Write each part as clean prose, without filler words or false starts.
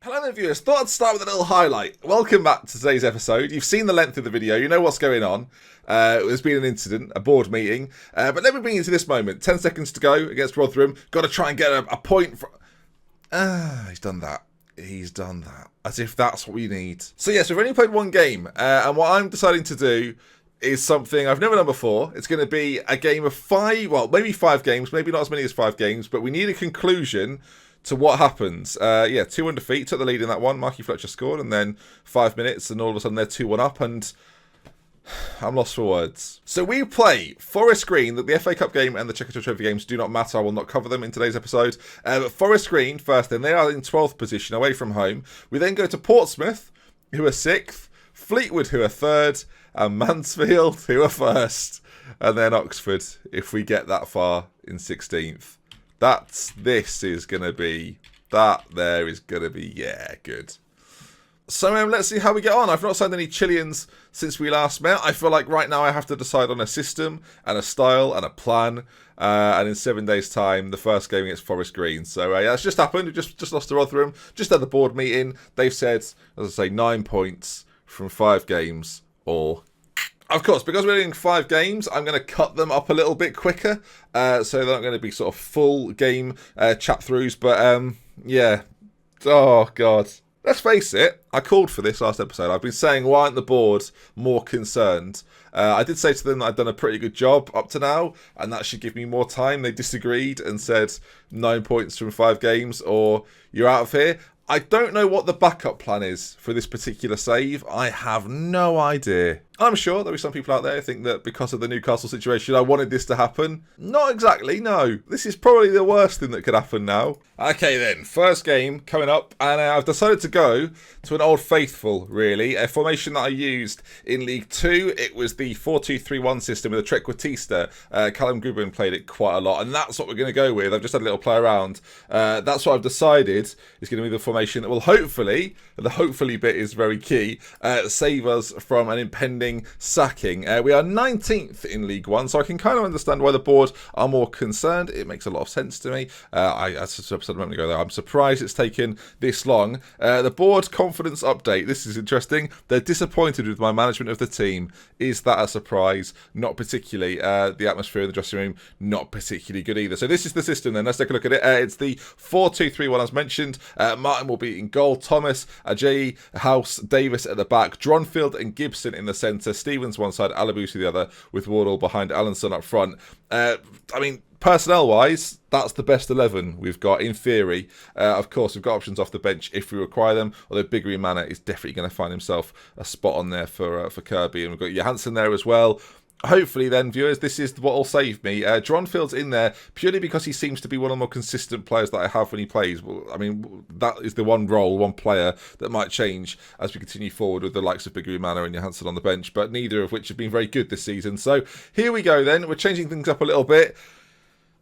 Hello there viewers, thought I'd start with a little highlight. Welcome back to today's episode. You've seen the length of the video, you know what's going on. There's been an incident, a board meeting, but let me bring you to this moment. 10 seconds to go against Rotherham, got to try and get a point from... he's done that. He's done that. As if that's what we need. So yes, we've only played one game, and what I'm deciding to do is something I've never done before. It's going to be a game of maybe 5 games, maybe not as many as 5 games, but we need a conclusion to what happens. 2-1 defeat, took the lead in that one. Marky Fletcher scored, and then 5 minutes, and all of a sudden they're 2-1 up, and I'm lost for words. So we play Forest Green. The FA Cup game and the Chequers Trophy games do not matter. I will not cover them in today's episode. But Forest Green first, then they are in 12th position away from home. We then go to Portsmouth, who are 6th, Fleetwood, who are 3rd, and Mansfield, who are 1st, and then Oxford, if we get that far, in 16th. This is going to be, good. So let's see how we get on. I've not signed any Chileans since we last met. I feel like right now I have to decide on a system and a style and a plan. And in 7 days' time, the first game against Forest Green. So that's just happened. We've just lost to Rotherham. Just had the board meeting. They've said, as I say, 9 points from 5 games, or... Of course, because we're doing 5 games, I'm going to cut them up a little bit quicker. So they're not going to be sort of full game chat-throughs. But, yeah. Oh, God. Let's face it, I called for this last episode. I've been saying, why aren't the board more concerned? I did say to them that I'd done a pretty good job up to now, and that should give me more time. They disagreed and said 9 points from 5 games, or you're out of here. I don't know what the backup plan is for this particular save. I have no idea. I'm sure there'll be some people out there who think that because of the Newcastle situation, I wanted this to happen. Not exactly, no. This is probably the worst thing that could happen now. Okay then, first game coming up, and I've decided to go to an old faithful, really. A formation that I used in League 2. It was the 4-2-3-1 system with a trequartista. Callum Goodwin played it quite a lot, and that's what we're going to go with. I've just had a little play around. That's what I've decided is going to be the formation that will hopefully, the hopefully bit is very key, save us from an impending sacking. We are 19th in League 1, so I can kind of understand why the board are more concerned. It makes a lot of sense to me. As I said a moment ago, though, I'm surprised it's taken this long. The board confidence update. This is interesting. They're disappointed with my management of the team. Is that a surprise? Not particularly. The atmosphere in the dressing room, not particularly good either. So this is the system then. Let's take a look at it. It's the 4-2-3-1 as mentioned. Martin will be in goal. Thomas, Ajayi, House, Davis at the back. Dronfield and Gibson in the centre. Stevens one side, Alabusi the other, with Wardle behind Allenson up front. Personnel-wise, that's the best 11 we've got, in theory. Of course, we've got options off the bench if we require them, although Biggery Manor is definitely going to find himself a spot on there for Kirby. And we've got Johansson there as well. Hopefully then, viewers, this is what will save me. Dronfield's in there purely because he seems to be one of the more consistent players that I have when he plays. Well, I mean, that is the one role, one player that might change as we continue forward with the likes of Biggery Manor and Johansson on the bench, but neither of which have been very good this season. So here we go then. We're changing things up a little bit.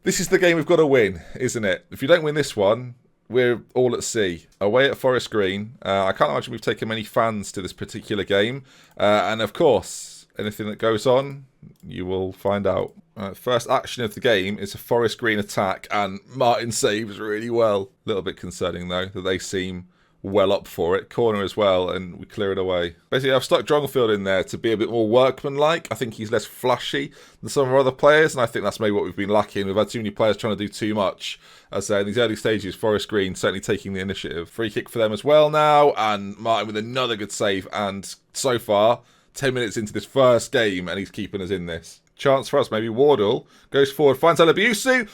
This is the game we've got to win, isn't it? If you don't win this one, we're all at sea. Away at Forest Green. I can't imagine we've taken many fans to this particular game. And of course, anything that goes on, you will find out. First action of the game is a Forest Green attack, and Martin saves really well. A little bit concerning, though, that they seem well up for it. Corner as well, and we clear it away. Basically, I've stuck Dronfield in there to be a bit more workmanlike. I think he's less flashy than some of our other players, and I think that's maybe what we've been lacking. We've had too many players trying to do too much. As in these early stages, Forest Green certainly taking the initiative. Free kick for them as well now, and Martin with another good save, and so far 10 minutes into this first game, and he's keeping us in this. Chance for us, maybe. Wardle goes forward, finds Alabusi.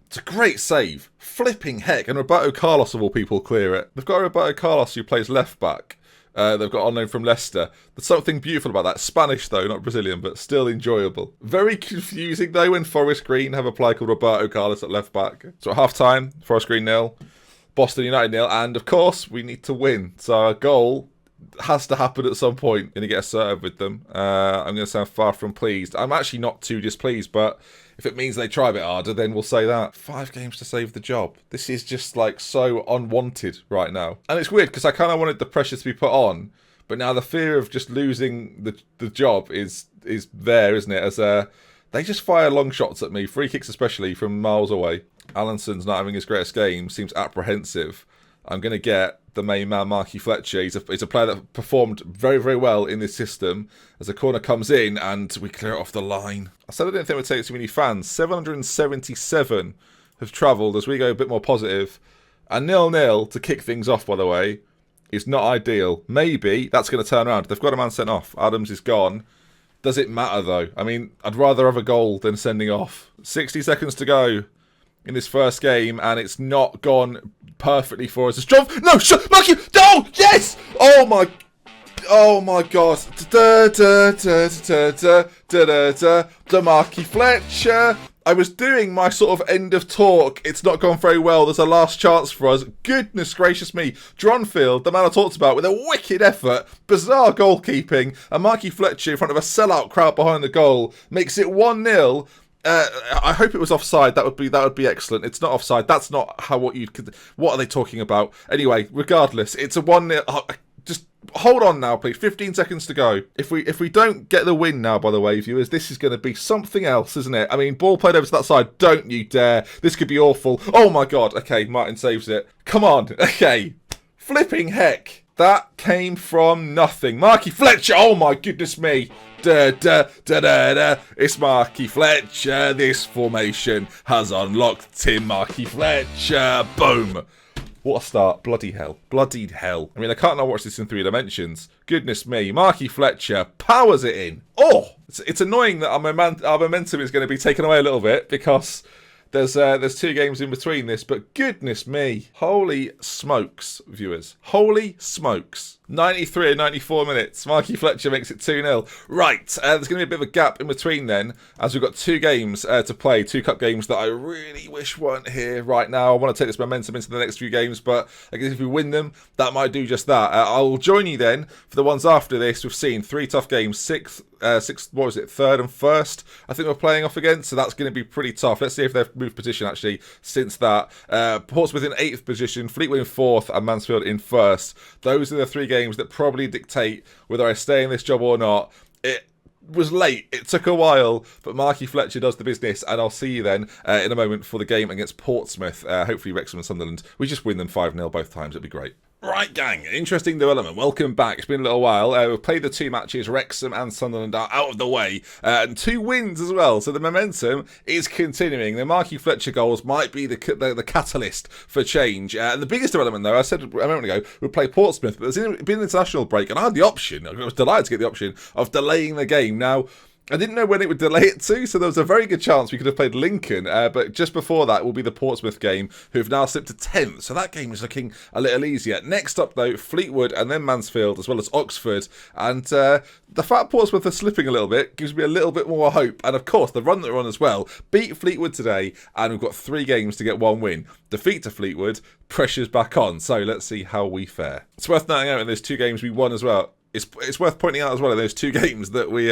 It's a great save. Flipping heck. And Roberto Carlos, of all people, clear it. They've got Roberto Carlos, who plays left back. They've got on loan from Leicester. There's something beautiful about that. Spanish, though, not Brazilian, but still enjoyable. Very confusing, though, when Forest Green have a player called Roberto Carlos at left back. So at half-time, Forest Green 0, Boston United 0, and, of course, we need to win. So our goal has to happen at some point. Going to get assertive with them. I'm going to sound far from pleased. I'm actually not too displeased, but if it means they try a bit harder, then we'll say that. 5 games to save the job. This is just like so unwanted right now. And it's weird because I kind of wanted the pressure to be put on, but now the fear of just losing the job is there, isn't it? As they just fire long shots at me, free kicks especially from miles away. Allenson's not having his greatest game, seems apprehensive. I'm going to get the main man, Marky Fletcher. He's a player that performed very, very well in this system. As the corner comes in and we clear it off the line. I said I didn't think it would take too many fans. 777 have travelled as we go a bit more positive. And 0-0 to kick things off, by the way, is not ideal. Maybe that's going to turn around. They've got a man sent off. Adams is gone. Does it matter, though? I mean, I'd rather have a goal than sending off. 60 seconds to go in this first game, and it's not gone perfectly for us. No, shut, Marky, no, yes! Oh my God! Marky Fletcher. I was doing my sort of end of talk. It's not gone very well. There's a last chance for us. Goodness gracious me. Dronfield, the man I talked about, with a wicked effort, bizarre goalkeeping, and Marky Fletcher in front of a sellout crowd behind the goal makes it 1-0. I hope it was offside. That would be excellent. It's not offside. That's not how what are they talking about? Anyway, regardless, it's a 1-0. Just hold on now, please. 15 seconds to go. If we don't get the win now, by the way, viewers, this is going to be something else, isn't it? I mean, ball played over to that side. Don't you dare. This could be awful. Oh my God. Okay, Martin saves it. Come on. Okay. Flipping heck. That came from nothing. Marky Fletcher. Oh my goodness me. It's Marky Fletcher. This formation has unlocked Tim Marky Fletcher. Boom. What a start. Bloody hell. Bloody hell. I mean, I can't now watch this in 3 dimensions. Goodness me. Marky Fletcher powers it in. Oh! It's annoying that our momentum is going to be taken away a little bit because there's 2 games in between this, but goodness me. Holy smokes, viewers. Holy smokes. 93 and 94 minutes. Marky Fletcher makes it 2-0. Right, there's going to be a bit of a gap in between then, as we've got 2 games to play, 2 cup games that I really wish weren't here right now. I want to take this momentum into the next few games, but I guess if we win them, that might do just that. I'll join you then for the ones after this. We've seen 3 tough games, 6th, what was it, 3rd and 1st, I think we're playing off against, so that's going to be pretty tough. Let's see if they've moved position, actually, since that. Portsmouth in 8th position, Fleetwood in 4th, and Mansfield in 1st. Those are the 3 games that probably dictate whether I stay in this job or not. It was late, it took a while, but Marky Fletcher does the business, and I'll see you then in a moment for the game against Portsmouth. Hopefully Wrexham and Sunderland, we just win them 5-0 both times, it'd be great. Right, gang, interesting development. Welcome back. It's been a little while. We've played the 2 matches. Wrexham and Sunderland are out of the way. And 2 wins as well. So the momentum is continuing. The Marky Fletcher goals might be the catalyst for change. And the biggest development, though, I said a moment ago, we'd play Portsmouth. But there's been an international break. And I had the option, I was delighted to get the option, of delaying the game. Now, I didn't know when it would delay it to, so there was a very good chance we could have played Lincoln, but just before that will be the Portsmouth game, who've now slipped to 10th, so that game is looking a little easier. Next up, though, Fleetwood and then Mansfield, as well as Oxford, and the fact Portsmouth are slipping a little bit gives me a little bit more hope, and of course, the run that we're on as well. Beat Fleetwood today, and we've got 3 games to get 1 win. Defeat to Fleetwood, pressure's back on, so let's see how we fare. It's worth noting out in those 2 games we won as well. It's worth pointing out as well in those 2 games that we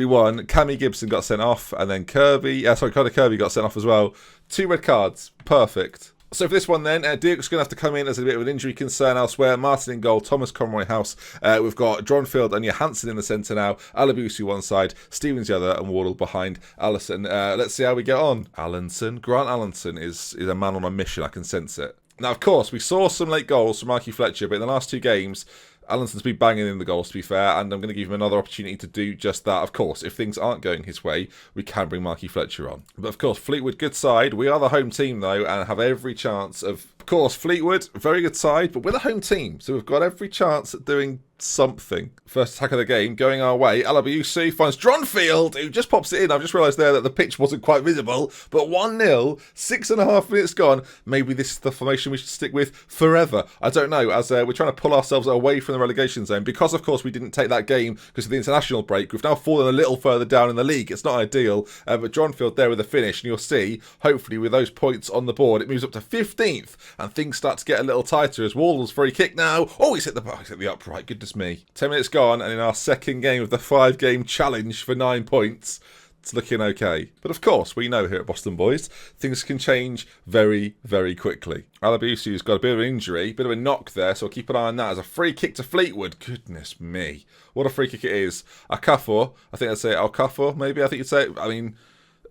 won. Cammy Gibson got sent off, and then Connor Kirby got sent off as well. 2 red cards. Perfect. So for this one then, Duke's going to have to come in as a bit of an injury concern elsewhere. Martin in goal, Thomas Conroy House. We've got Dronfield and Johansson in the centre now. Alabusi one side, Stevens the other, and Wardle behind Allison. Let's see how we get on. Grant Allenson is a man on a mission. I can sense it. Now, of course, we saw some late goals from Marky Fletcher, but in the last 2 games, Allison's been banging in the goals, to be fair, and I'm going to give him another opportunity to do just that. Of course, if things aren't going his way, we can bring Marky Fletcher on. But of course, Fleetwood, good side. We are the home team, though, and have every chance of course, Fleetwood, very good side, but we're the home team, so we've got every chance at doing something. First attack of the game going our way. Alabusi finds Dronfield, who just pops it in. I've just realised there that the pitch wasn't quite visible, but 1-0, 6.5 minutes gone. Maybe this is the formation we should stick with forever. I don't know, as we're trying to pull ourselves away from the relegation zone, because of course we didn't take that game because of the international break. We've now fallen a little further down in the league. It's not ideal, but Dronfield there with a finish, and you'll see, hopefully with those points on the board, it moves up to 15th, and things start to get a little tighter as Wardle's free kick now. Oh, he's hit the upright, goodness me. 10 minutes gone, and in our second game of the 5-game challenge for 9 points, it's looking okay. But of course, we know here at Boston Boys, things can change very, very quickly. Alabusi's got a bit of an injury, bit of a knock there, so I'll keep an eye on that. As a free kick to Fleetwood, goodness me. What a free kick it is. Okafor, I think I'd say Okafor, maybe, I think you'd say, I mean,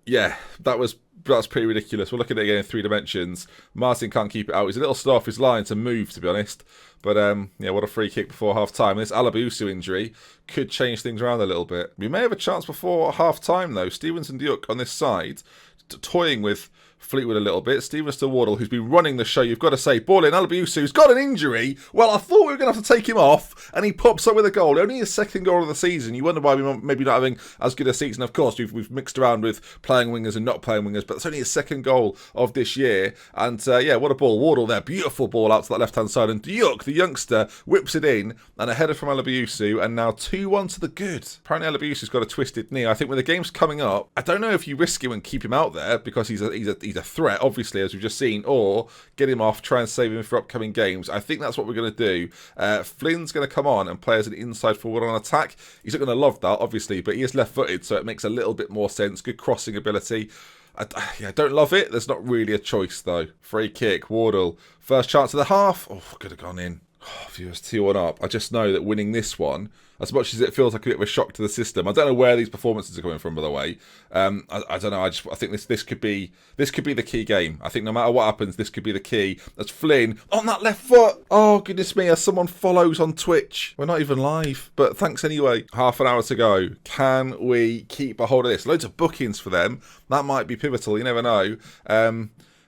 Yeah, that's pretty ridiculous. We're looking at it again in 3 dimensions. Martin can't keep it out. He's a little slow off his line to move, to be honest. But yeah, what a free kick before half time. This Alabusu injury could change things around a little bit. We may have a chance before half time though. Stevens and Duke on this side, toying with Fleetwood a little bit. Stevens to Wardle, who's been running the show. You've got to say, ball in. Alabusu's got an injury. Well, I thought we were going to have to take him off, and he pops up with a goal. Only his second goal of the season. You wonder why we maybe not having as good a season. Of course, we've mixed around with playing wingers and not playing wingers, but it's only his second goal of this year. And yeah, what a ball. Wardle there. Beautiful ball out to that left-hand side. And Duke, the youngster, whips it in, and a header from Alabusu, and now 2-1 to the good. Apparently Alabusu's got a twisted knee. I think when the game's coming up, I don't know if you risk him and keep him out there because he's a threat, obviously, as we've just seen, or get him off, try and save him for upcoming games. I think that's what we're going to do. Flynn's going to come on and play as an inside forward on attack. He's not going to love that, obviously, but he is left-footed, so it makes a little bit more sense. Good crossing ability. I don't love it. There's not really a choice, though. Free kick, Wardle. First chance of the half. Oh, could have gone in. Oh, if he was 2-1 up, I just know that winning this one, as much as it feels like a bit of a shock to the system, I don't know where these performances are coming from, by the way. I don't know. I think this could be the key game. I think no matter what happens, this could be the key. That's Flynn on that left foot. Oh goodness me! As someone follows on Twitch, we're not even live, but thanks anyway. Half an hour to go. Can we keep a hold of this? Loads of bookings for them. That might be pivotal. You never know.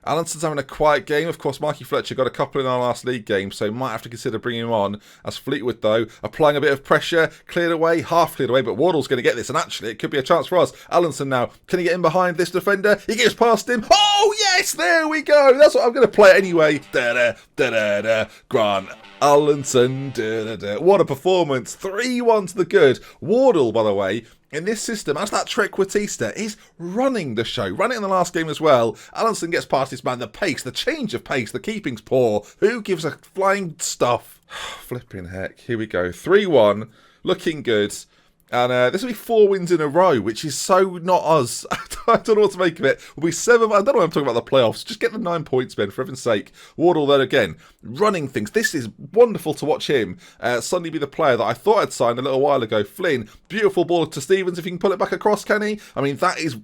Allinson's having a quiet game. Of course, Marky Fletcher got a couple in our last league game, so might have to consider bringing him on. As Fleetwood, though, applying a bit of pressure, cleared away, half cleared away, but Wardle's going to get this, and actually, it could be a chance for us. Allinson now, can he get in behind this defender? He gets past him. Oh, yes, there we go. That's what I'm going to play anyway. Da-da-da-da-da. Grant Allinson. Da-da-da. What a performance. 3-1 to the good. Wardle, by the way, in this system, as that Trequartista is running the show. Ran it in the last game as well. Allinson gets past his man. The pace, the change of pace, the keeping's poor. Who gives a flying stuff? Flipping heck. Here we go. 3-1. Looking good. And this will be 4 wins in a row, which is so not us. I don't know what to make of it. We'll be 7. I don't know why I'm talking about the playoffs. Just get the 9 points, Ben, for heaven's sake. Wardle, then again, running things. This is wonderful to watch him suddenly be the player that I thought I'd signed a little while ago. Flynn, beautiful ball to Stevens. If he can pull it back across, can he? I mean, that is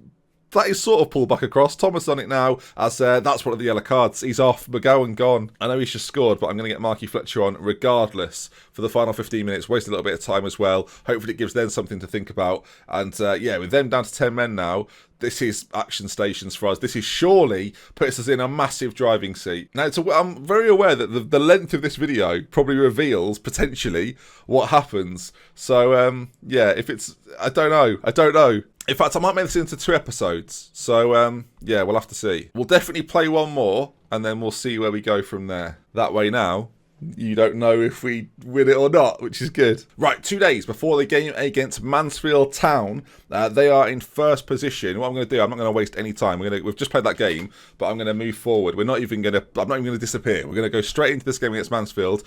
sort of pulled back across. Thomas on it now, as that's one of the yellow cards. He's off. McGowan gone. I know he's just scored, but I'm going to get Marky Fletcher on regardless for the final 15 minutes. Waste a little bit of time as well. Hopefully it gives them something to think about. And yeah, with them down to 10 men now, this is action stations for us. This is surely puts us in a massive driving seat. Now, I'm very aware that the length of this video probably reveals, potentially, what happens. So, yeah, if it's... I don't know. In fact, I might make this into 2 episodes. So, yeah, we'll have to see. We'll definitely play one more, and then we'll see where we go from there. That way now, you don't know if we win it or not, which is good. Right, 2 days before the game against Mansfield Town, they are in first position. What I'm going to do, I'm not going to waste any time. We've just played that game, but I'm going to move forward. I'm not even going to disappear. We're going to go straight into this game against Mansfield.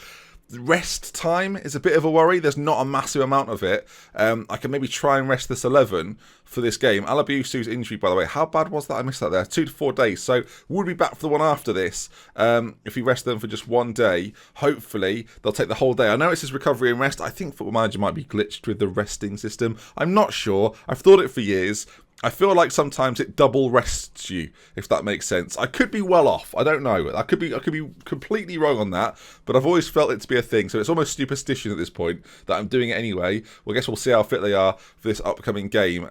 Rest time is a bit of a worry. There's not a massive amount of it. I can maybe try and rest this 11 for this game. Alabusu's injury, by the way, how bad was that? I missed that there. 2 to 4 days. So we'll be back for the one after this. If we rest them for just 1 day, hopefully they'll take the whole day. I know it says recovery and rest. I think Football Manager might be glitched with the resting system. I'm not sure. I've thought it for years. I feel like sometimes it double rests you, if that makes sense. I could be well off. I don't know. I could be completely wrong on that, but I've always felt it to be a thing. So it's almost superstition at this point that I'm doing it anyway. Well, I guess we'll see how fit they are for this upcoming game.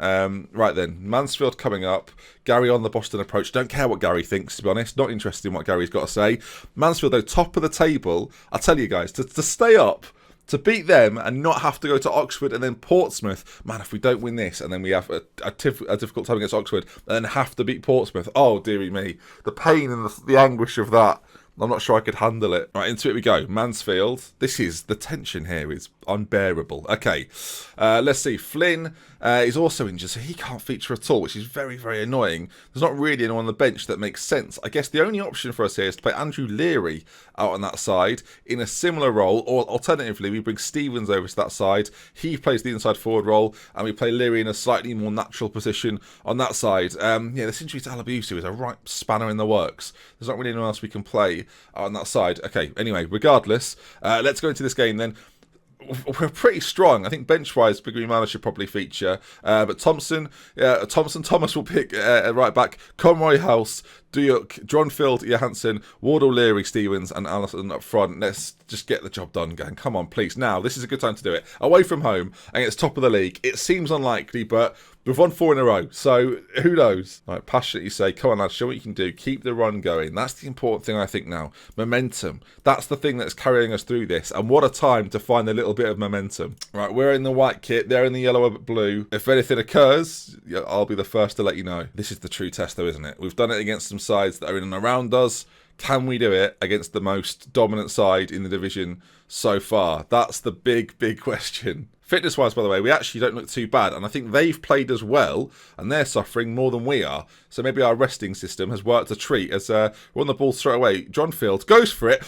Right then, Mansfield coming up. Gary on the Boston approach. Don't care what Gary thinks, to be honest. Not interested in what Gary's got to say. Mansfield, though, top of the table. I'll tell you guys, to stay up, to beat them and not have to go to Oxford and then Portsmouth. Man, if we don't win this and then we have a difficult time against Oxford and then have to beat Portsmouth. Oh, dearie me. The pain and the anguish of that. I'm not sure I could handle it. Right, into it we go. Mansfield. The tension here is unbearable. Okay, let's see. Flynn is also injured, so he can't feature at all, which is very, very annoying. There's not really anyone on the bench that makes sense. I guess the only option for us here is to play Andrew Leary out on that side in a similar role, or alternatively, we bring Stevens over to that side. He plays the inside forward role, and we play Leary in a slightly more natural position on that side. Yeah, this injury to Alabusu is a right spanner in the works. There's not really anyone else we can play on that side. Okay, anyway, regardless, let's go into this game then. we're pretty strong. I think bench-wise, Big Green Manor should probably feature. But Thomas will pick right back. Conroy, House, Duyuk, Dronfield, Johansson, Wardle, Leary, Stevens, and Allison up front. Let's just get the job done, gang. Come on, please. Now, this is a good time to do it. Away from home, and it's top of the league. It seems unlikely, but we've won 4 in a row, so who knows? Right, passionately say, come on, lads, show what you can do. Keep the run going. That's the important thing, I think, now. Momentum. That's the thing that's carrying us through this, and what a time to find a little bit of momentum. Right, we're in the white kit. They're in the yellow and blue. If anything occurs, I'll be the first to let you know. This is the true test, though, isn't it? We've done it against some sides that are in and around us. Can we do it against the most dominant side in the division so far? That's the big, big question. Fitness-wise, by the way, we actually don't look too bad, and I think they've played as well, and they're suffering more than we are. So maybe our resting system has worked a treat as we're on the ball straight away. Dronfield goes for it.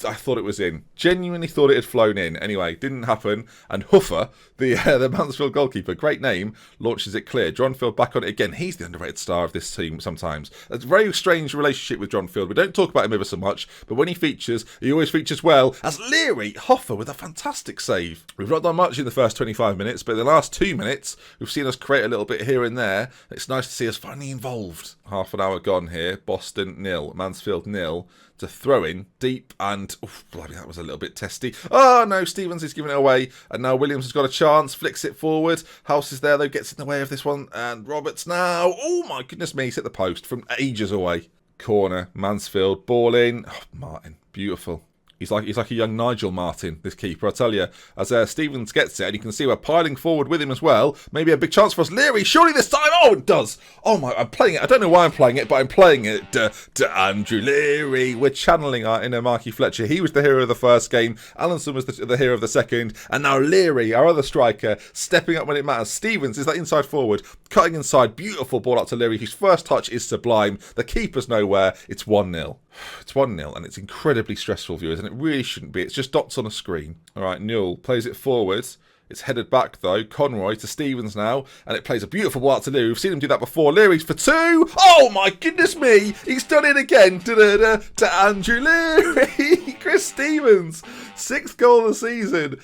I thought it was in. Genuinely thought it had flown in. Anyway, didn't happen. And Huffer, the Mansfield goalkeeper, great name, launches it clear. Dronfield back on it again. He's the underrated star of this team sometimes. It's a very strange relationship with Dronfield. We don't talk about him ever so much, but when he features, he always features well. As Leary, Hoffer with a fantastic save. We've not done much in the first 25 minutes, but in the last 2 minutes, we've seen us create a little bit here and there. It's nice to see us finally involved. Half an hour gone here. Boston 0, Mansfield 0. To throw in deep and bloody, that was a little bit testy. Oh no, Stevens is giving it away, and now Williams has got a chance, flicks it forward. House is there though, gets in the way of this one, and Roberts now. Oh my goodness me, he's hit the post from ages away. Corner, Mansfield, ball in. Oh, Martin, beautiful. He's like a young Nigel Martin, this keeper, I tell you. As Stevens gets it, and you can see we're piling forward with him as well. Maybe a big chance for us. Leary, surely this time. Oh, it does. Oh, my, I'm playing it. I don't know why I'm playing it, but I'm playing it. To Andrew Leary. We're channeling our inner Marky Fletcher. He was the hero of the first game. Allenson was the hero of the second. And now Leary, our other striker, stepping up when it matters. Stevens is that inside forward, cutting inside. Beautiful ball out to Leary, whose first touch is sublime. The keeper's nowhere. It's 1-0. It's 1-0, and it's incredibly stressful, viewers, and it really shouldn't be. It's just dots on a screen. All right, Newell plays it forward. It's headed back, though. Conroy to Stevens now, and it plays a beautiful ball out to Leary. We've seen him do that before. Leary's for 2. Oh, my goodness me. He's done it again. To Andrew Leary. Chris Stevens. 6th goal of the season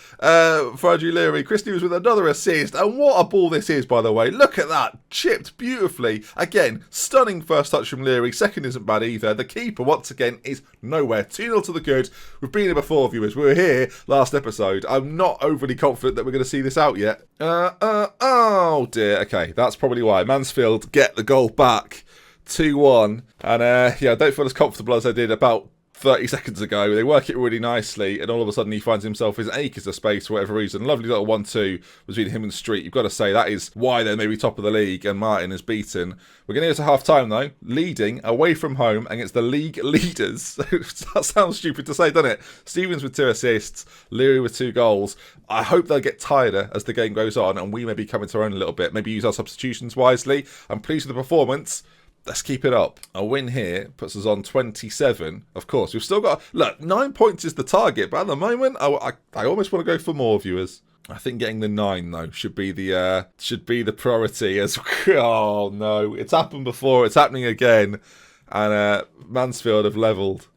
for Andrew Leary. Chris Stevens with another assist. And what a ball this is, by the way. Look at that. Chipped beautifully. Again, stunning first touch from Leary. Second isn't bad either. The keeper, once again, is nowhere. 2-0 to the good. We've been here before, viewers. We were here last episode. I'm not overly confident that we're going to see this out yet. Oh dear. Okay, that's probably why. Mansfield get the goal back. 2-1. And I don't feel as comfortable as I did about 30 seconds ago. They work it really nicely, and all of a sudden he finds himself in acres of space for whatever reason. Lovely little 1-2 between him and Street. You've got to say that is why they're maybe top of the league, and Martin is beaten. We're going to go to half-time, though, leading away from home against the league leaders. That sounds stupid to say, doesn't it? Stevens with 2 assists, Leary with 2 goals. I hope they'll get tireder as the game goes on, and we may be coming to our own a little bit. Maybe use our substitutions wisely. I'm pleased with the performance. Let's keep it up. A win here puts us on 27. Of course, we've still got... Look, 9 points is the target, but at the moment, I almost want to go for more, viewers. I think getting the 9, though, should be the priority. As oh, no. It's happened before. It's happening again. And Mansfield have levelled.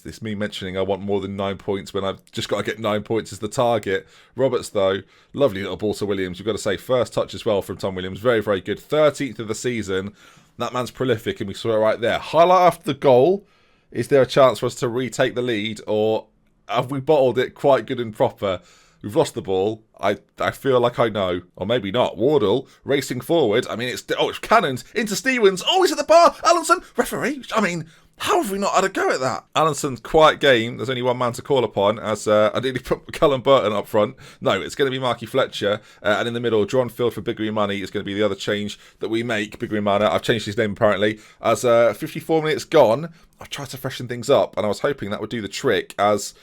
It's me mentioning I want more than 9 points when I've just got to get 9 points as the target. Roberts, though, lovely little ball to Williams. You've got to say, first touch as well from Tom Williams. Very, very good. 13th of the season. That man's prolific, and we saw it right there. Highlight after the goal. Is there a chance for us to retake the lead, or have we bottled it quite good and proper? We've lost the ball. I feel like I know. Or maybe not. Wardle racing forward. I mean, it's cannons into Stevens. Oh, he's at the bar. Allenson, referee. I mean, how have we not had a go at that? Allenson's quiet game. There's only one man to call upon, as I nearly put Callum Burton up front. No, it's going to be Marky Fletcher. And in the middle, Dronfield for Big Green Money is going to be the other change that we make. Big Green Manor. I've changed his name apparently. As 54 minutes gone, I've tried to freshen things up, and I was hoping that would do the trick, as...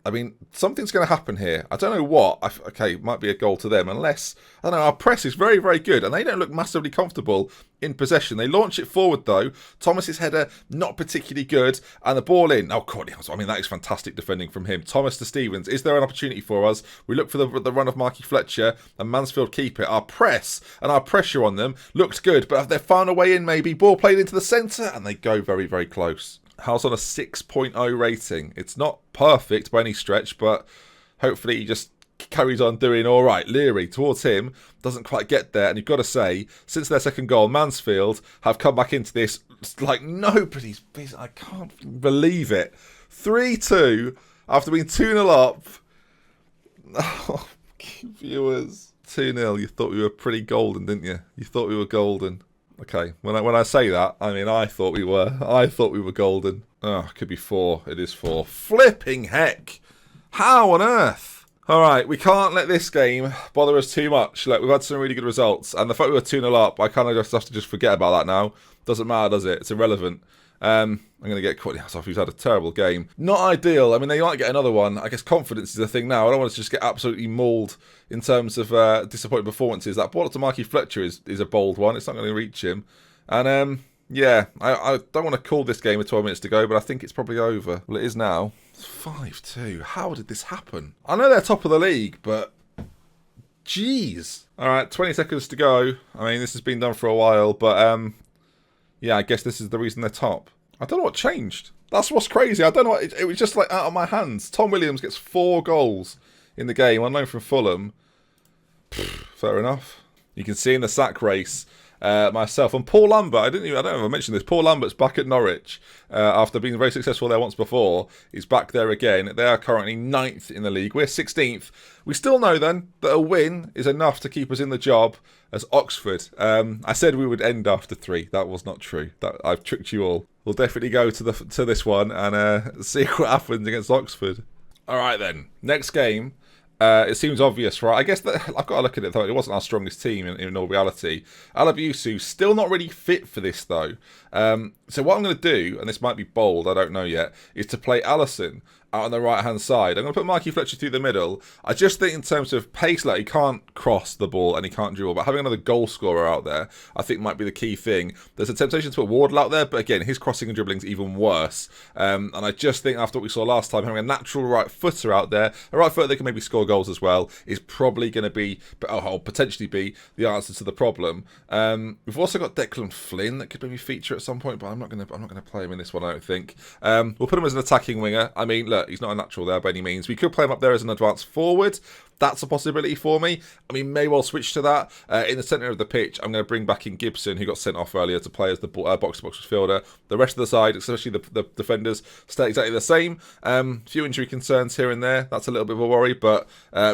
I mean, something's going to happen here. I don't know what. Okay, it might be a goal to them. Unless, I don't know, our press is very, very good. And they don't look massively comfortable in possession. They launch it forward, though. Thomas's header, not particularly good. And the ball in. Oh, God. I mean, that is fantastic defending from him. Thomas to Stevens. Is there an opportunity for us? We look for the run of Marky Fletcher, and Mansfield keep it. Our press and our pressure on them looks good. But have they found a way in, maybe? Ball played into the centre, and they go very, very close. House on a 6.0 rating. It's not perfect by any stretch, but Hopefully he just carries on doing all right. Leary towards him, doesn't quite get there, and you've got to say, since their second goal, Mansfield have come back into this like nobody's business. I can't believe it. 3-2 after being 2-0 up. Oh, viewers, 2-0. You thought we were pretty golden, didn't you? You thought we were golden. Okay, when I say that, I mean I thought we were. I thought we were golden. Oh, it could be 4. It is 4. Flipping heck! How on earth? All right, we can't let this game bother us too much. Look, we've had some really good results, and the fact we were 2-0 up, I kind of just have to forget about that now. Doesn't matter, does it? It's irrelevant. I'm going to get caught off. He's had a terrible game. Not ideal. I mean, they might get another one. I guess confidence is a thing now. I don't want to just get absolutely mauled in terms of disappointing performances. That ball to Marky Fletcher is a bold one. It's not going to reach him. And, yeah, I don't want to call this game with 12 minutes to go, but I think it's probably over. Well, it is now. It's 5-2. How did this happen? I know they're top of the league, but jeez. All right, 20 seconds to go. I mean, this has been done for a while, but yeah, I guess this is the reason they're top. I don't know what changed. That's what's crazy. I don't know what... It was just like out of my hands. Tom Williams gets 4 goals in the game. On loan from Fulham. Fair enough. You can see in the sack race, myself and Paul Lambert. I don't know if I mentioned this. Paul Lambert's back at Norwich after being very successful there once before. He's back there again. They are currently 9th in the league. We're 16th. We still know then that a win is enough to keep us in the job as Oxford. I said we would end after 3. That was not true. I've tricked you all. We'll definitely go to this one and see what happens against Oxford. All right then. Next game. It seems obvious, right? I guess that I've got to look at it though. It wasn't our strongest team in all reality. Alabusu still not really fit for this though. So what I'm going to do, and this might be bold, I don't know yet, is to play Allison out on the right hand side. I'm going to put Mikey Fletcher through the middle. I just think in terms of pace, like he can't cross the ball and he can't dribble, but having another goal scorer out there, I think might be the key thing. There's a temptation to put Wardle out there, but again, his crossing and dribbling is even worse. And I just think after what we saw last time, having a natural right footer out there, a right footer that can maybe score goals as well, is probably going to be, or potentially be, the answer to the problem. We've also got Declan Flynn that could maybe feature at some point, but I'm not going to play him in this one, I don't think. We'll put him as an attacking winger. I mean, look, he's not a natural there by any means. We could play him up there as an advanced forward. That's a possibility for me. I mean, may well switch to that. In the centre of the pitch, I'm going to bring back in Gibson, who got sent off earlier to play as the box-to-box midfielder. The rest of the side, especially the defenders, stay exactly the same. Few injury concerns here and there. That's a little bit of a worry, but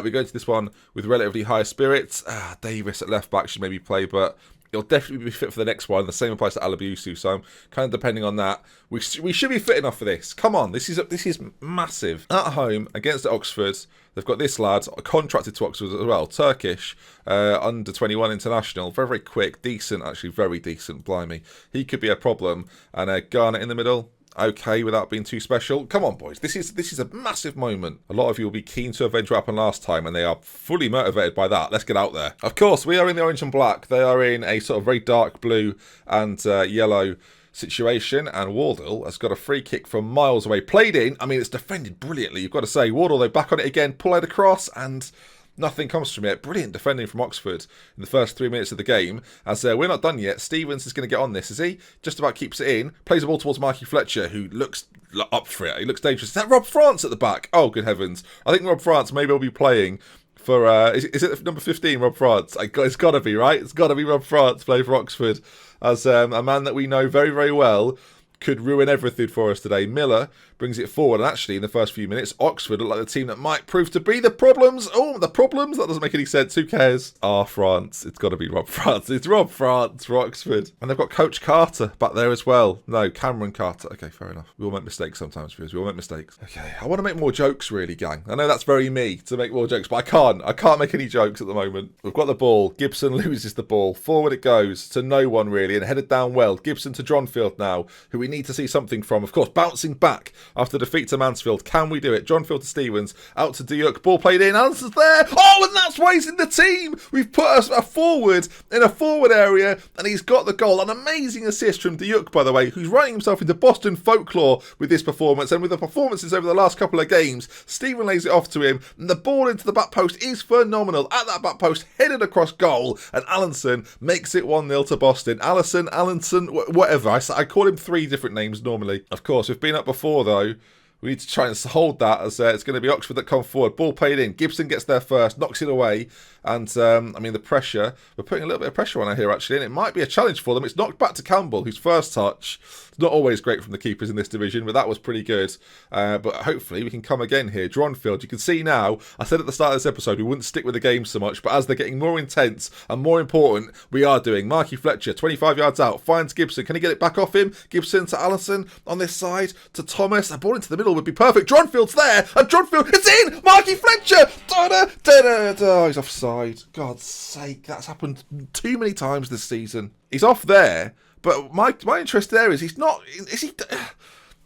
we go into this one with relatively high spirits. Davis at left-back should maybe play, but he'll definitely be fit for the next one. The same applies to Alabusu, so I'm kind of depending on that. We should be fit enough for this. Come on, this is massive. At home against Oxford, they've got this lad contracted to Oxford as well, Turkish, under 21 international, very, very quick, decent, actually very decent. Blimey, he could be a problem. And Garnett in the middle. Okay, without being too special. Come on, boys. This is a massive moment. A lot of you will be keen to avenge what happened last time, and they are fully motivated by that. Let's get out there. Of course, we are in the orange and black. They are in a sort of very dark blue and yellow situation, and Wardle has got a free kick from miles away. Played in. I mean, it's defended brilliantly, you've got to say. Wardle, though, back on it again. Pull out across, and nothing comes from it. Brilliant defending from Oxford in the first 3 minutes of the game. As we're not done yet. Stevens is going to get on this, is he? Just about keeps it in. Plays the ball towards Marky Fletcher, who looks up for it. He looks dangerous. Is that Rob France at the back? Oh, good heavens. I think Rob France maybe will be playing for... is it number 15, Rob France? It's got to be, right? It's got to be Rob France playing for Oxford. As a man that we know very, very well could ruin everything for us today. Miller brings it forward, and actually in the first few minutes, Oxford look like the team that might prove to be the problems. Oh, the problems? That doesn't make any sense. Who cares? France. It's got to be Rob France. It's Rob France for Oxford. And they've got Coach Carter back there as well. No, Cameron Carter. Okay, fair enough. We all make mistakes sometimes, viewers. We all make mistakes. Okay, I want to make more jokes, really, gang. I know that's very me to make more jokes, but I can't. I can't make any jokes at the moment. We've got the ball. Gibson loses the ball. Forward it goes to no one, really, and headed down well. Gibson to Dronfield now, who we need to see something from. Of course, bouncing back after defeat to Mansfield. Can we do it? Dronfield to Stevens. Out to Diuk. Ball played in. Allison's there. Oh, and that's why he's in the team. We've put a forward in a forward area, and he's got the goal. An amazing assist from Diuk, by the way, who's writing himself into Boston folklore with this performance. And with the performances over the last couple of games, Stephen lays it off to him, and the ball into the back post is phenomenal. At that back post, headed across goal, and Allinson makes it 1-0 to Boston. Allinson, whatever. I call him 3 different names normally. Of course, we've been up before, though, We need to try and hold that as it's going to be Oxford that come forward. Ball played in. Gibson gets there first, knocks it away. And, I mean, the pressure, we're putting a little bit of pressure on her here, actually, and it might be a challenge for them. It's knocked back to Campbell, whose first touch. It's not always great from the keepers in this division, but that was pretty good. But hopefully we can come again here. Dronfield, you can see now, I said at the start of this episode we wouldn't stick with the game so much, but as they're getting more intense and more important, we are doing. Marky Fletcher, 25 yards out, finds Gibson. Can he get it back off him? Gibson to Allison on this side, to Thomas. A ball into the middle would be perfect. Dronfield's there, and Dronfield, it's in! Marky Fletcher! Oh, he's offside. God's sake, that's happened too many times this season. He's off there, but my interest there is he's not.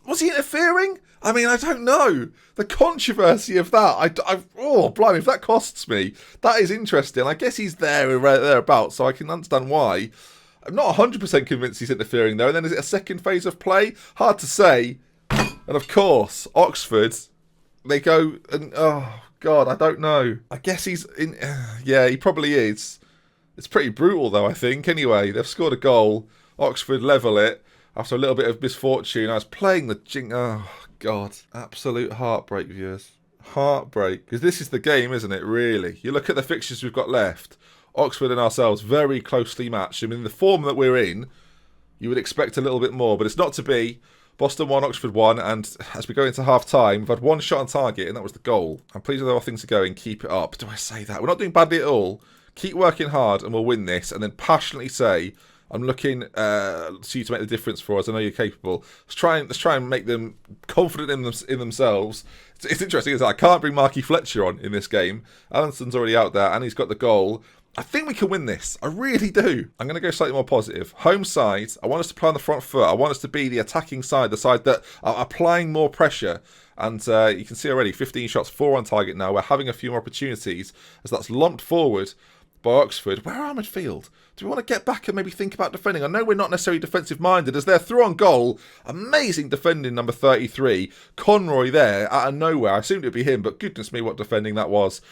Was he interfering? I mean, I don't know. The controversy of that, oh, blimey, if that costs me, that is interesting. I guess he's thereabouts, so I can understand why. I'm not 100% convinced he's interfering, though. And then is it a second phase of play? Hard to say. And of course, Oxford, they go and, oh, God, I don't know. I guess he's in. Yeah, he probably is. It's pretty brutal, though, I think. Anyway, they've scored a goal. Oxford level it after a little bit of misfortune. I was playing the oh, God. Absolute heartbreak, viewers. Heartbreak. Because this is the game, isn't it, really? You look at the fixtures we've got left. Oxford and ourselves very closely matched. I mean, the form that we're in, you would expect a little bit more, but it's not to be. Boston 1, Oxford 1, and as we go into half-time, we've had one shot on target, and that was the goal. I'm pleased with how things are going. Keep it up. Do I say that? We're not doing badly at all. Keep working hard, and we'll win this, and then passionately say, I'm looking to you to make the difference for us. I know you're capable. Let's try and make them confident in themselves. It's interesting, isn't it? I can't bring Marky Fletcher on in this game. Allison's already out there, and he's got the goal. I think we can win this. I really do. I'm going to go slightly more positive. Home side, I want us to play on the front foot. I want us to be the attacking side, the side that are applying more pressure. And you can see already, 15 shots, 4 on target now. We're having a few more opportunities as that's lumped forward by Oxford. Where are our midfield? Do we want to get back and maybe think about defending? I know we're not necessarily defensive-minded as they're through on goal. Amazing defending, number 33. Conroy there, out of nowhere. I assumed it would be him, but goodness me, what defending that was.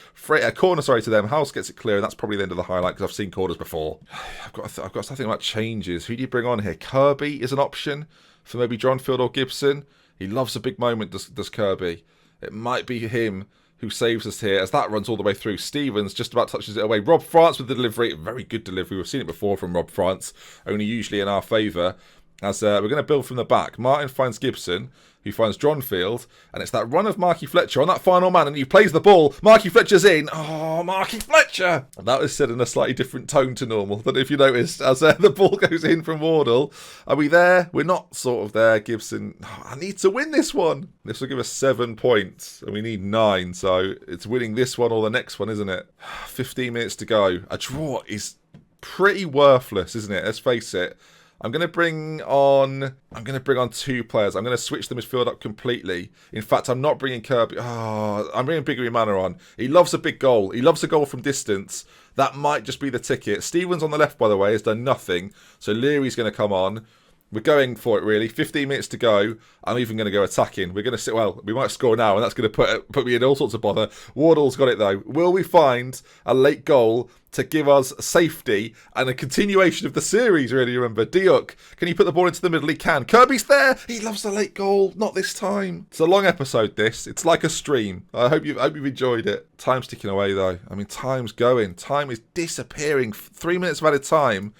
Corner, to them. House gets it clear, and that's probably the end of the highlight because I've seen corners before. I've got something about changes. Who do you bring on here? Kirby is an option for maybe Dronfield or Gibson. He loves a big moment, does Kirby. It might be him who saves us here as that runs all the way through. Stevens just about touches it away. Rob France with the delivery. Very good delivery. We've seen it before from Rob France, only usually in our favour. As we're going to build from the back. Martin finds Gibson, who finds Dronfield, and it's that run of Marky Fletcher on that final man, and he plays the ball. Marky Fletcher's in. Oh, Marky Fletcher! And that was said in a slightly different tone to normal. I don't know if you noticed, as the ball goes in from Wardle. Are we there? We're not sort of there. Gibson, I need to win this one. This will give us 7 points, and we need 9, so it's winning this one or the next one, isn't it? 15 minutes to go. A draw is pretty worthless, isn't it? Let's face it. I'm going to bring on 2 players. I'm going to switch the midfield up completely. In fact, I'm not bringing Kirby. Oh, I'm bringing Biggery Manor on. He loves a big goal. He loves a goal from distance. That might just be the ticket. Stevens on the left, by the way, has done nothing. So Leary's going to come on. We're going for it, really. 15 minutes to go. I'm even going to go attacking. We're going to sit. Well, we might score now, and that's going to put me in all sorts of bother. Wardle's got it, though. Will we find a late goal to give us safety and a continuation of the series, really, remember? Diuk, can he put the ball into the middle? He can. Kirby's there. He loves the late goal. Not this time. It's a long episode, this. It's like a stream. I hope you've enjoyed it. Time's ticking away, though. I mean, time's going. Time is disappearing. 3 minutes of added time.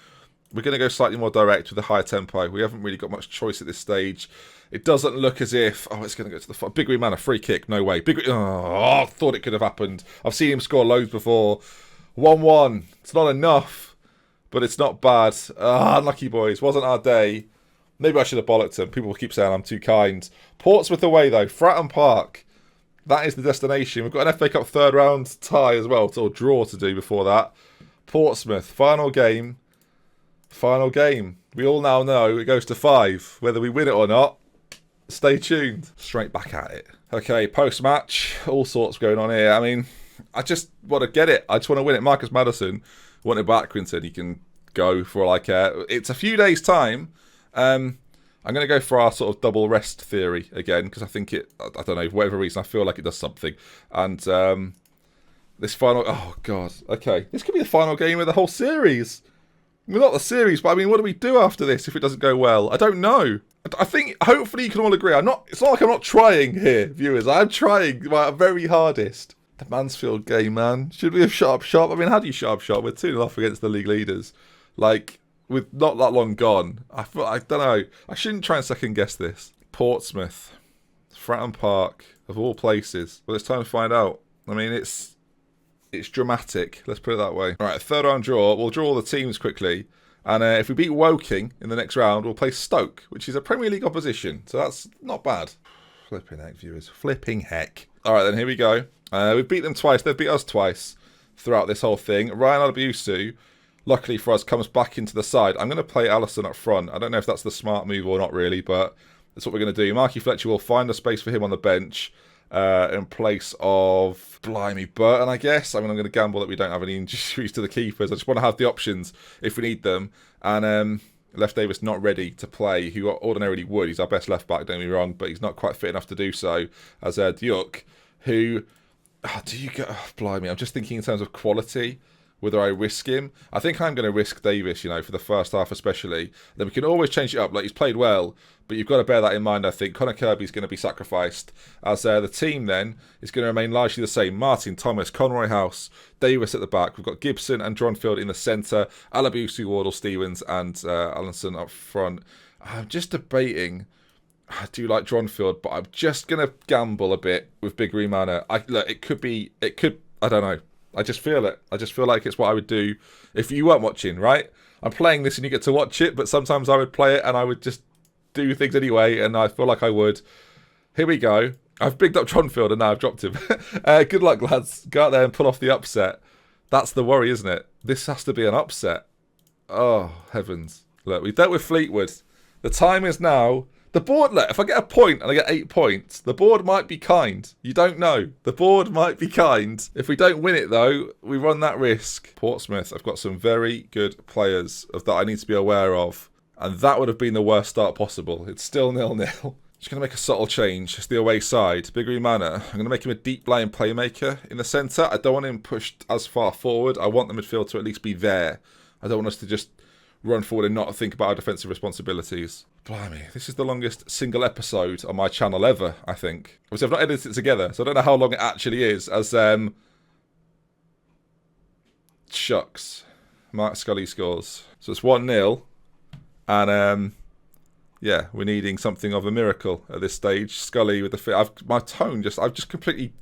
We're going to go slightly more direct with a higher tempo. We haven't really got much choice at this stage. It doesn't look as if... Oh, it's going to go to the... Biggery Manor, free kick. No way. I thought it could have happened. I've seen him score loads before. 1-1. It's not enough, but it's not bad. Unlucky boys. Wasn't our day. Maybe I should have bollocked him. People will keep saying I'm too kind. Portsmouth away, though. Fratton Park. That is the destination. We've got an FA Cup third round tie as well, or draw to do before that. Portsmouth. Final game. Final game. We all now know it goes to 5. Whether we win it or not, stay tuned. Straight back at it. Okay, post-match. All sorts going on here. I mean, I just want to get it. I just want to win it. Marcus Madison wanted back. Quinton, you can go for all I care. It's a few days' time. I'm going to go for our sort of double rest theory again, because I think it, I don't know, for whatever reason, I feel like it does something. And this final, oh God, okay. This could be the final game of the whole series. Well, not the series, but I mean, what do we do after this if it doesn't go well? I don't know. I think, hopefully you can all agree. It's not like I'm not trying here, viewers. I'm trying my very hardest. The Mansfield game, man. Should we have shut up shop? I mean, how do you shut up shop? We're 2-0 off against the league leaders. Like, with not that long gone. I don't know. I shouldn't try and second guess this. Portsmouth. Fratton Park, of all places. Well, it's time to find out. I mean, it's dramatic. Let's put it that way. All right, third round draw. We'll draw all the teams quickly. And if we beat Woking in the next round, we'll play Stoke, which is a Premier League opposition. So that's not bad. Flipping heck, viewers. Flipping heck. All right, then, here we go. We've beat them twice. They've beat us twice throughout this whole thing. Ryan Alabusu, luckily for us, comes back into the side. I'm going to play Allison up front. I don't know if that's the smart move or not really, but that's what we're going to do. Marky Fletcher will find a space for him on the bench in place of, blimey, Burton, I guess. I mean, I'm going to gamble that we don't have any injuries to the keepers. I just want to have the options if we need them. And Left Davis not ready to play, who ordinarily would. He's our best left back, don't get me wrong, but he's not quite fit enough to do so. As Diuk, who, blimey, I'm just thinking in terms of quality, whether I risk him. I think I'm going to risk Davis, for the first half especially. Then we can always change it up. Like, he's played well, but you've got to bear that in mind, I think. Connor Kirby's going to be sacrificed. As the team then is going to remain largely the same. Martin, Thomas, Conroy House, Davis at the back. We've got Gibson and Dronfield in the centre. Alabusu, Wardle, Stevens and Allenson up front. I'm just debating. I do like Dronfield, but I'm just going to gamble a bit with Big Manor. I don't know. I just feel it. I just feel like it's what I would do if you weren't watching, right? I'm playing this and you get to watch it, but sometimes I would play it and I would just do things anyway, and I feel like I would. Here we go. I've bigged up Tronfield and now I've dropped him. Good luck, lads. Go out there and pull off the upset. That's the worry, isn't it? This has to be an upset. Oh, heavens. Look, we've dealt with Fleetwood. The time is now. The board, look, if I get a point and I get 8 points, the board might be kind. You don't know. The board might be kind. If we don't win it, though, we run that risk. Portsmouth, I've got some very good players that I need to be aware of. And that would have been the worst start possible. It's still 0-0. Just going to make a subtle change. It's the away side. Big Manor. I'm going to make him a deep lying playmaker in the centre. I don't want him pushed as far forward. I want the midfield to at least be there. I don't want us to just run forward and not think about our defensive responsibilities. Blimey, this is the longest single episode on my channel ever, I think. Obviously, I've not edited it together, so I don't know how long it actually is, as, shucks. Mark Scully scores. So it's 1-0, and, yeah, we're needing something of a miracle at this stage. Scully with the fit. I've just completely,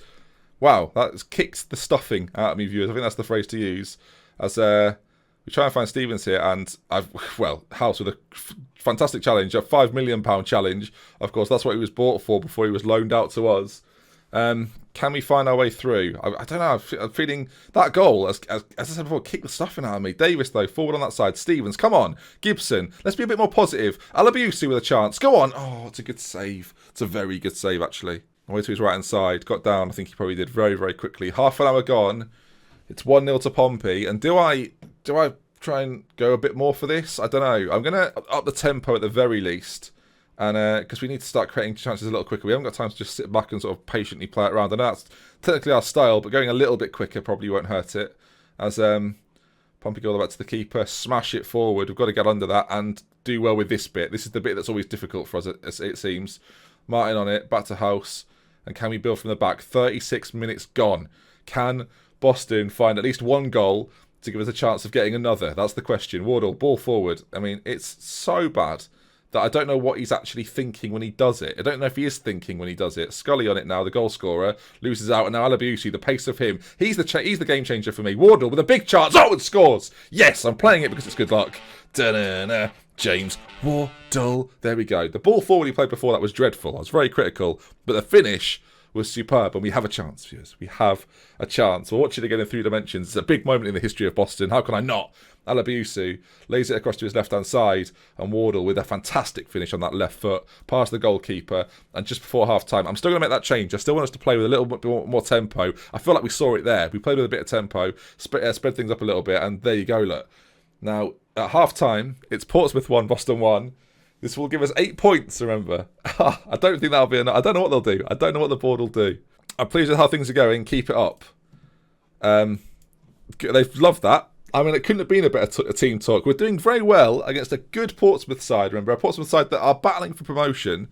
wow, that's kicked the stuffing out of me, viewers. I think that's the phrase to use. As, we try and find Stevens here, and House with a fantastic challenge, a £5 million challenge. Of course, that's what he was bought for before he was loaned out to us. Can we find our way through? I don't know. I'm feeling that goal, as I said before, kicked the stuffing out of me. Davis, though, forward on that side. Stevens, come on. Gibson, let's be a bit more positive. Alabusi with a chance. Go on. Oh, it's a good save. It's a very good save, actually. Away to his right-hand side. Got down. I think he probably did very, very quickly. Half an hour gone. It's 1-0 to Pompey. And do I try and go a bit more for this? I don't know. I'm going to up the tempo at the very least. And because we need to start creating chances a little quicker. We haven't got time to just sit back and sort of patiently play it around. I know that's technically our style, but going a little bit quicker probably won't hurt it. As Pompey go back to the keeper, smash it forward. We've got to get under that and do well with this bit. This is the bit that's always difficult for us, it seems. Martin on it, back to House. And can we build from the back? 36 minutes gone. Can Boston find at least one goal to give us a chance of getting another? That's the question. Wardle, ball forward. I mean, it's so bad that I don't know what he's actually thinking when he does it. I don't know if he is thinking when he does it. Scully on it now, the goal scorer, loses out, and now Alabusi, the pace of him. He's the game changer for me. Wardle with a big chance. Oh, it scores! Yes, I'm playing it because it's good luck. Da-da-da. James Wardle. There we go. The ball forward he played before, that was dreadful. I was very critical. But the finish was superb, and we have a chance, viewers. We have a chance. We'll watch it again in 3 dimensions. It's a big moment in the history of Boston. How can I not? Alabusu lays it across to his left-hand side, and Wardle with a fantastic finish on that left foot, past the goalkeeper, and just before half-time. I'm still going to make that change. I still want us to play with a little bit more tempo. I feel like we saw it there. We played with a bit of tempo, spread things up a little bit, and there you go, look. Now, at half-time, it's Portsmouth 1, Boston 1. This will give us 8 points, remember. I don't think that'll be enough. I don't know what they'll do. I don't know what the board will do. I'm pleased with how things are going. Keep it up. They've loved that. I mean, it couldn't have been a better team talk. We're doing very well against a good Portsmouth side. Remember, a Portsmouth side that are battling for promotion,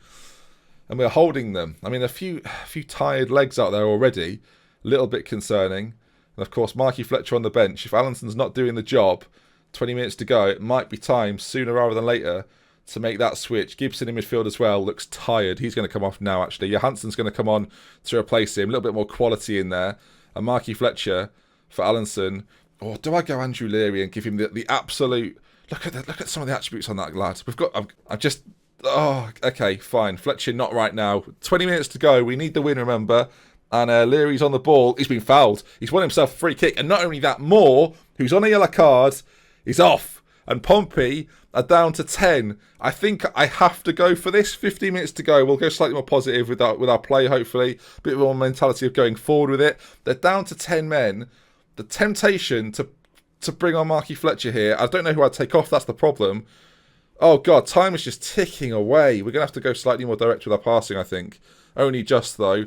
and we're holding them. I mean, a few tired legs out there already. A little bit concerning. And of course, Marky Fletcher on the bench. If Allinson's not doing the job, 20 minutes to go, it might be time, sooner rather than later, to make that switch. Gibson in midfield as well looks tired. He's going to come off now, actually. Johansson's going to come on to replace him. A little bit more quality in there. And Marky Fletcher for Allinson. Or do I go Andrew Leary and give him the absolute... Look at some of the attributes on that lad. We've got... I'm just... Oh, okay, fine. Fletcher, not right now. 20 minutes to go. We need the win, remember. And Leary's on the ball. He's been fouled. He's won himself a free kick. And not only that, Moore, who's on a yellow card, is off. And Pompey are down to 10. I think I have to go for this. 15 minutes to go. We'll go slightly more positive with our play, hopefully. A bit more mentality of going forward with it. They're down to 10 men. The temptation to bring on Marky Fletcher here, I don't know who I'd take off. That's the problem. Oh, God, time is just ticking away. We're going to have to go slightly more direct with our passing, I think. Only just, though.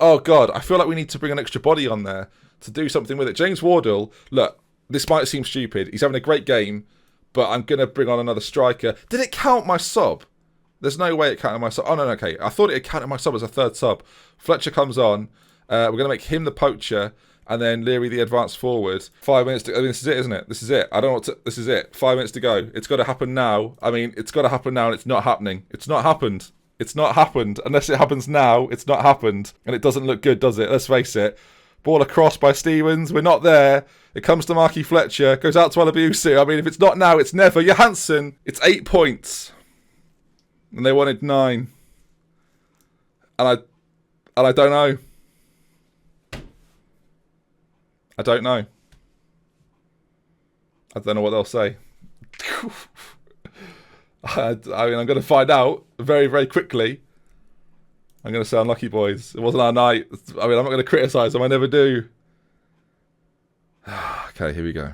Oh, God, I feel like we need to bring an extra body on there to do something with it. James Wardle, look, this might seem stupid. He's having a great game, but I'm going to bring on another striker. Did it count my sub? There's no way it counted my sub. Oh, no, okay. I thought it counted my sub as a third sub. Fletcher comes on. We're going to make him the poacher. And then Leary the advanced forward. 5 minutes to... I mean, this is it, isn't it? This is it. I don't know what to... This is it. 5 minutes to go. It's got to happen now. I mean, it's got to happen now and it's not happening. It's not happened. It's not happened. Unless it happens now, it's not happened. And it doesn't look good, does it? Let's face it. Ball across by Stevens. We're not there. It comes to Marky Fletcher. Goes out to Alabusi. I mean, if it's not now, it's never. Johansson. It's 8 points. And they wanted 9. And I don't know. I don't know. I don't know what they'll say. I mean, I'm going to find out very, very quickly. I'm going to say unlucky, boys. It wasn't our night. I mean, I'm not going to criticise them. I never do. Okay, here we go.